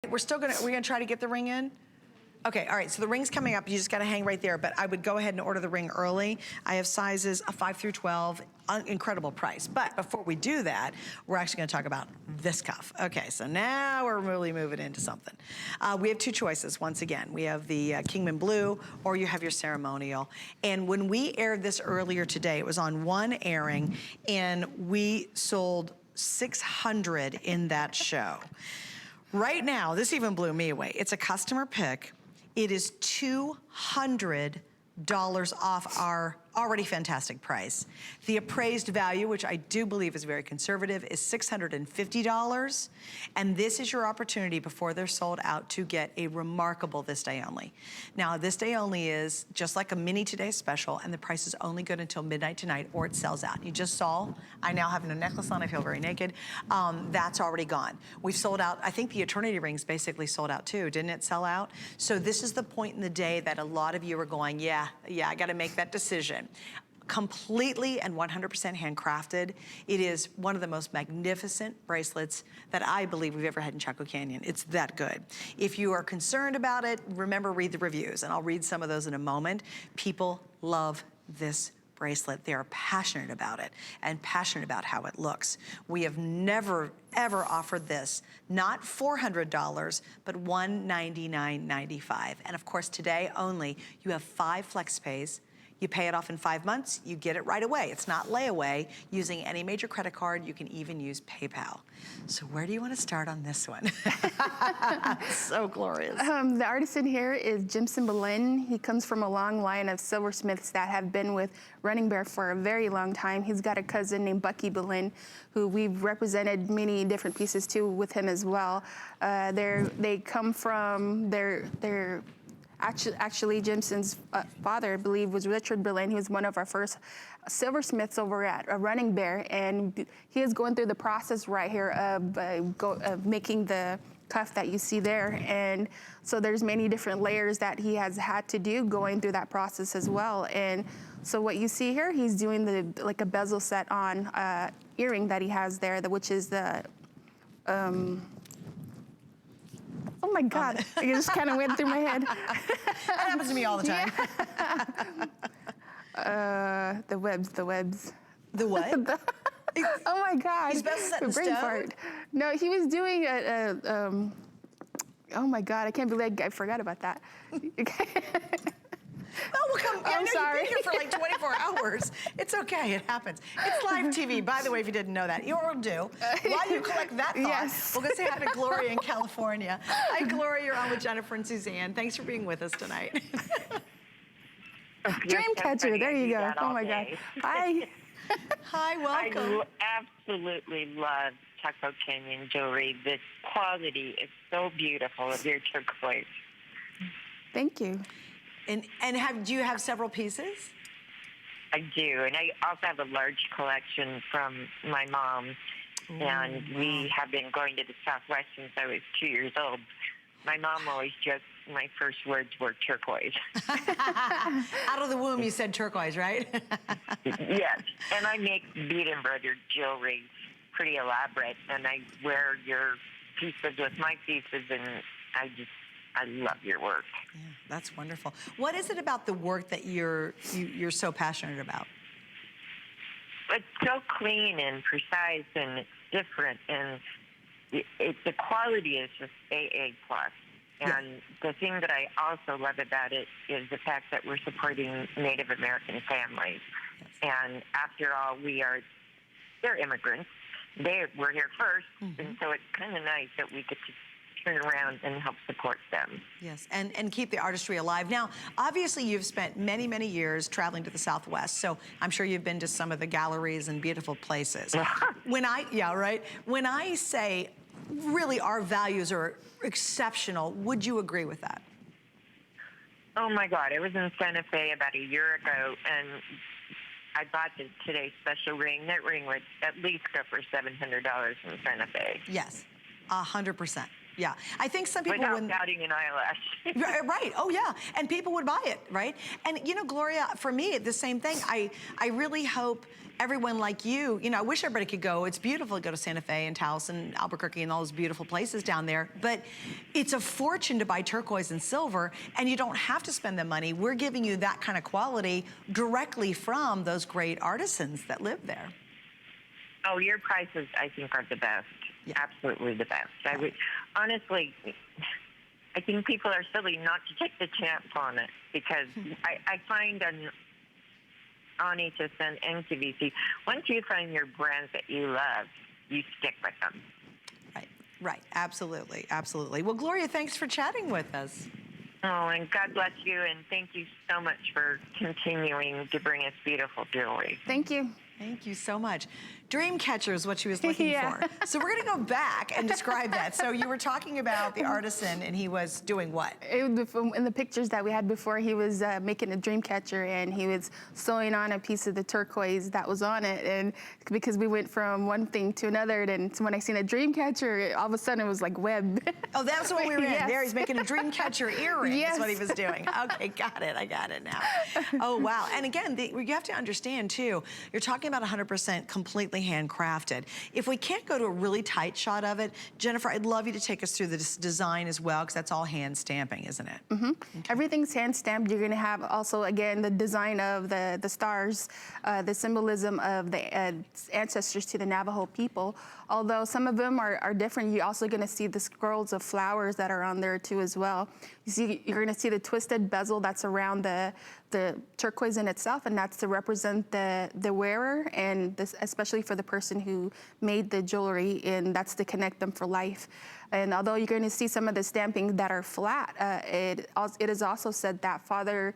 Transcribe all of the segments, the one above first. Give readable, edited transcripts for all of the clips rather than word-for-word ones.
We're gonna try to get the ring in? Okay, all right, so the ring's coming up. You just gotta hang right there, but I would go ahead and order the ring early. I have sizes 5 through 12, incredible price. But before we do that, we're actually gonna talk about this cuff. Okay, so now we're really moving into something. We have two choices, once again. We have the Kingman Blue, or you have your ceremonial. And when we aired this earlier today, it was on one airing, and we sold 600 in that show. Right now, this even blew me away. It's a customer pick. It is $200 off our already fantastic price. The appraised value, which I do believe is very conservative, is $650. And this is your opportunity before they're sold out to get a remarkable this day only. Now, this day only is just like a mini today special, and the price is only good until midnight tonight, or it sells out. You just saw, I now have no necklace on, I feel very naked. That's already gone. We've sold out, I think the eternity rings basically sold out too, didn't it sell out? So this is the point in the day that a lot of you are going, yeah, I gotta make that decision. Completely and 100% handcrafted. It is one of the most magnificent bracelets that I believe we've ever had in Chaco Canyon. It's that good. If you are concerned about it, remember, read the reviews, and I'll read some of those in a moment. People love this bracelet. They are passionate about it and passionate about how it looks. We have never, ever offered this, not $400, but $199.95. And of course, today only, you have 5 flex pays. You pay it off in 5 months, you get it right away. It's not layaway. Using any major credit card, you can even use PayPal. So where do you want to start on this one? So glorious. The artisan here is Jimson Boleyn. He comes from a long line of silversmiths that have been with Running Bear for a very long time. He's got a cousin named Bucky Boleyn, who we've represented many different pieces too with him as well. They come from Actually, Jimson's father, I believe, was Richard Boleyn. He was one of our first silversmiths over at Running Bear, and he is going through the process right here of making the cuff that you see there. And so there's many different layers that he has had to do going through that process as well. And so what you see here, he's doing like a bezel set on earring that he has there, which is the oh my God, it just kind of went through my head. That happens to me all the time. Yeah. The webs. The what? Oh my God. He's bezel set in brain stone? fart. No, he was doing oh my God, I can't believe I forgot about that. Oh, well, come, I know sorry. You've been here for like 24 hours. It's okay, it happens. It's live TV, by the way, if you didn't know that. You will do. While you collect that thought, Yes. we'll go say hi to Gloria in California. Hi, Gloria, you're on with Jennifer and Suzanne. Thanks for being with us tonight. Dreamcatcher, there you go. Oh my God. Hi. Hi, welcome. I absolutely love Chaco Canyon jewelry. The quality is so beautiful of your turquoise. Thank you. And do you have several pieces? I do, and I also have a large collection from my mom. Ooh, and we have been going to the Southwest since I was 2 years old. My mom always joked my first words were turquoise. Out of the womb, you said turquoise, right? Yes, and I make bead embroidered jewelry, pretty elaborate, and I wear your pieces with my pieces, and I love your work. Yeah, that's wonderful. What is it about the work that you're so passionate about? It's so clean and precise, and it's different, and the quality is just AA+. And the thing that I also love about it is the fact that we're supporting Native American families. Yes. And after all, they're immigrants. We're here first, and so it's kind of nice that we get to turn around and help support them. Yes, and keep the artistry alive. Now, obviously you've spent many, many years traveling to the Southwest, so I'm sure you've been to some of the galleries and beautiful places. When I say really our values are exceptional, would you agree with that? Oh my God, I was in Santa Fe about a year ago, and I bought the Today Special ring. That ring would at least go for $700 in Santa Fe. Yes, 100%. Yeah, I think some people without batting an eyelash. Right, oh yeah, and people would buy it, right? And you know, Gloria, for me, the same thing. I really hope everyone like you know, I wish everybody could go. It's beautiful to go to Santa Fe and Taos and Albuquerque and all those beautiful places down there, but it's a fortune to buy turquoise and silver, and you don't have to spend the money. We're giving you that kind of quality directly from those great artisans that live there. Oh, your prices, I think, are the best. Yeah. Absolutely the best. I would, honestly, I think people are silly not to take the chance on it, because I find on HSN and QVC, once you find your brands that you love, you stick with them. Right, right, absolutely, absolutely. Well, Gloria, thanks for chatting with us. Oh, and God bless you, and thank you so much for continuing to bring us beautiful jewelry. Thank you. Thank you so much. Dream catcher is what she was looking for. So we're gonna go back and describe that. So you were talking about the artisan, and he was doing what? In the pictures that we had before, he was making a dream catcher, and he was sewing on a piece of the turquoise that was on it. And because we went from one thing to another, and when I seen a dream catcher, all of a sudden it was like web. Oh, that's what we were in. Yes. There, he's making a dream catcher earring. Yes. That's what he was doing. Okay, got it. I got it now. Oh, wow. And again, you have to understand, too, you're talking about 100% completely handcrafted. If we can't go to a really tight shot of it, Jennifer, I'd love you to take us through the design as well, because that's all hand stamping, isn't it? Mm-hmm. Okay. Everything's hand stamped. You're going to have also, again, the design of the stars, the symbolism of the ancestors to the Navajo people. Although some of them are different, you're also going to see the scrolls of flowers that are on there too as well. You're going to see the twisted bezel that's around the turquoise in itself, and that's to represent the wearer, and this, especially for the person who made the jewelry, and that's to connect them for life. And although you're going to see some of the stamping that are flat, it is also said that Father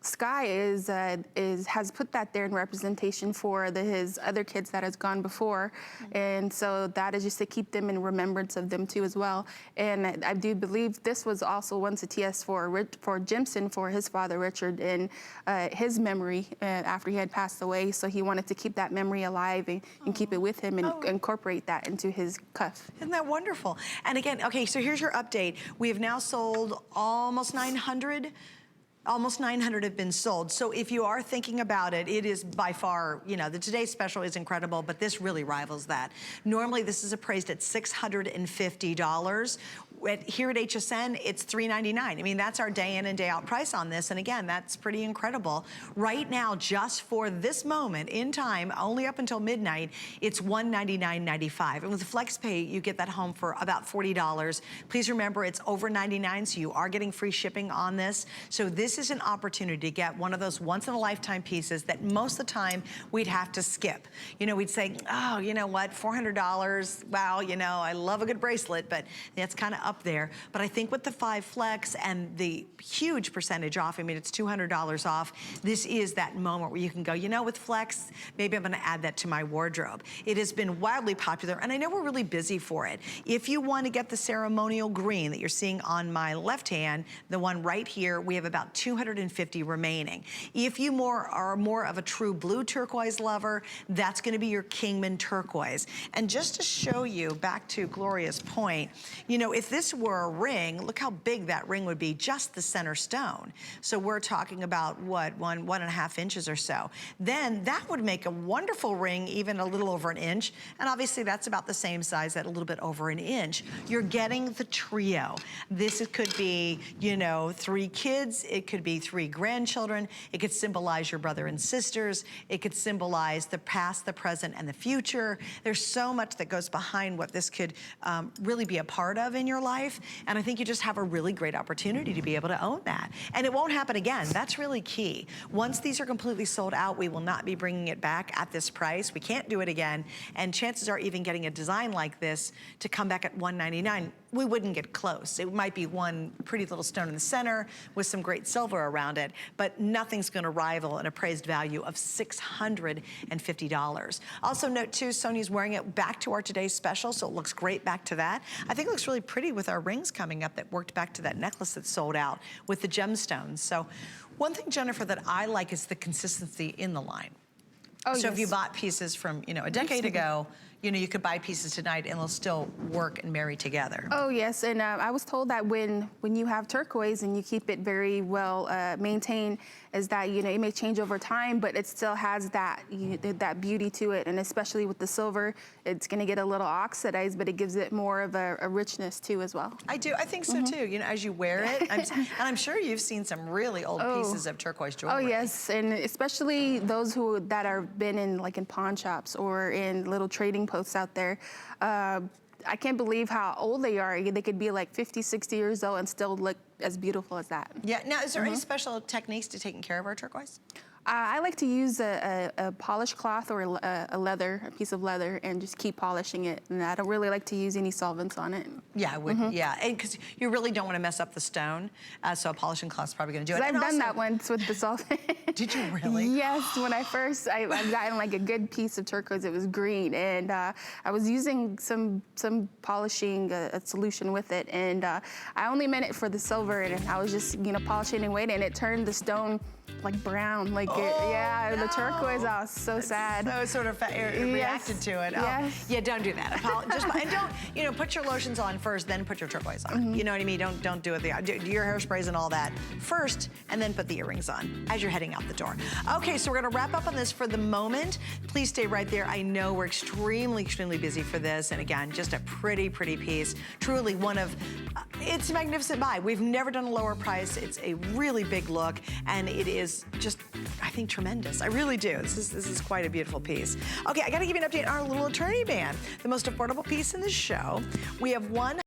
Sky has put that there in representation for his other kids that has gone before, and so that is just to keep them in remembrance of them too as well. And I do believe this was also once a TS for Jimson, for his father Richard, in his memory after he had passed away. So he wanted to keep that memory alive and keep it with him and incorporate that into his cuff. Isn't that wonderful? And again, okay, so here's your update. We have now sold almost 900. Almost 900 have been sold. So if you are thinking about it, it is by far, you know, the today's special is incredible, but this really rivals that. Normally this is appraised at $650. Here at HSN, it's $399. I mean, that's our day in and day out price on this. And again, that's pretty incredible. Right now, just for this moment in time, only up until midnight, it's $199.95. And with FlexPay, you get that home for about $40. Please remember, it's over $99, so you are getting free shipping on this. So this is an opportunity to get one of those once-in-a-lifetime pieces that most of the time we'd have to skip. You know, we'd say, oh, you know what, $400, wow, you know, I love a good bracelet, but that's kind of up there. But I think with the 5 Flex and the huge percentage off, I mean, it's $200 off, this is that moment where you can go, you know, with Flex, maybe I'm gonna add that to my wardrobe. It has been wildly popular, and I know we're really busy for it. If you want to get the ceremonial green that you're seeing on my left hand, the one right here, we have about 250 remaining. If you are more of a true blue turquoise lover, that's gonna be your Kingman turquoise. And just to show you, back to Gloria's point, you know, if this were a ring, look how big that ring would be, just the center stone. So we're talking about, what, 1.5 inches or so. Then that would make a wonderful ring, even a little over an inch. And obviously that's about the same size at a little bit over an inch. You're getting the trio. This could be, you know, 3 kids. It could be 3 grandchildren. It could symbolize your brother and sisters. It could symbolize the past, the present, and the future. There's so much that goes behind what this could really be a part of in your life, and I think you just have a really great opportunity to be able to own that. And it won't happen again. That's really key. Once these are completely sold out, we will not be bringing it back at this price. We can't do it again, and chances are even getting a design like this to come back at $199, we wouldn't get close. It might be one pretty little stone in the center with some great silver around it, but nothing's gonna rival an appraised value of $650. Also note too, Sonia's wearing it back to our today's special, so it looks great back to that. I think it looks really pretty with our rings coming up that worked back to that necklace that sold out with the gemstones. So one thing, Jennifer, that I like is the consistency in the line. Oh, so yes. If you bought pieces from, you know, a decade ago, you know, you could buy pieces tonight and they'll still work and marry together. Oh yes, and I was told that when you have turquoise and you keep it very well maintained, is that, you know, it may change over time, but it still has that that beauty to it, and especially with the silver, it's going to get a little oxidized, but it gives it more of a richness too as well. I think so too. You know, as you wear it, and I'm sure you've seen some really old pieces of turquoise jewelry. Oh yes, and especially those that are been in like in pawn shops or in little trading posts out there. I can't believe how old they are. They could be like 50, 60 years old and still look as beautiful as that. Yeah. Now, is there any special techniques to taking care of our turquoise? I like to use a polished cloth or a piece of leather, and just keep polishing it. And I don't really like to use any solvents on it. Yeah, I would. Yeah, and because you really don't want to mess up the stone, so a polishing cloth is probably going to do it. I've done that once with the solvent. Did you really? Yes. When I've gotten like a good piece of turquoise. It was green, and I was using some polishing a solution with it, and I only meant it for the silver, and I was just polishing and waiting, and it turned the stone like brown, like the turquoise. I was so sad. So sort of reacted to it. Yes. Yeah, don't do that. And don't, put your lotions on first, then put your turquoise on. You know what I mean? Don't do it. Do your hairsprays and all that first, and then put the earrings on as you're heading out the door. Okay, so we're gonna wrap up on this for the moment. Please stay right there. I know we're extremely, extremely busy for this, and again, just a pretty, pretty piece. Truly one of, it's a magnificent buy. We've never done a lower price. It's a really big look, and it is just, I think, tremendous. I really do. This is quite a beautiful piece. Okay, I gotta give you an update on our little attorney band, the most affordable piece in the show. We have one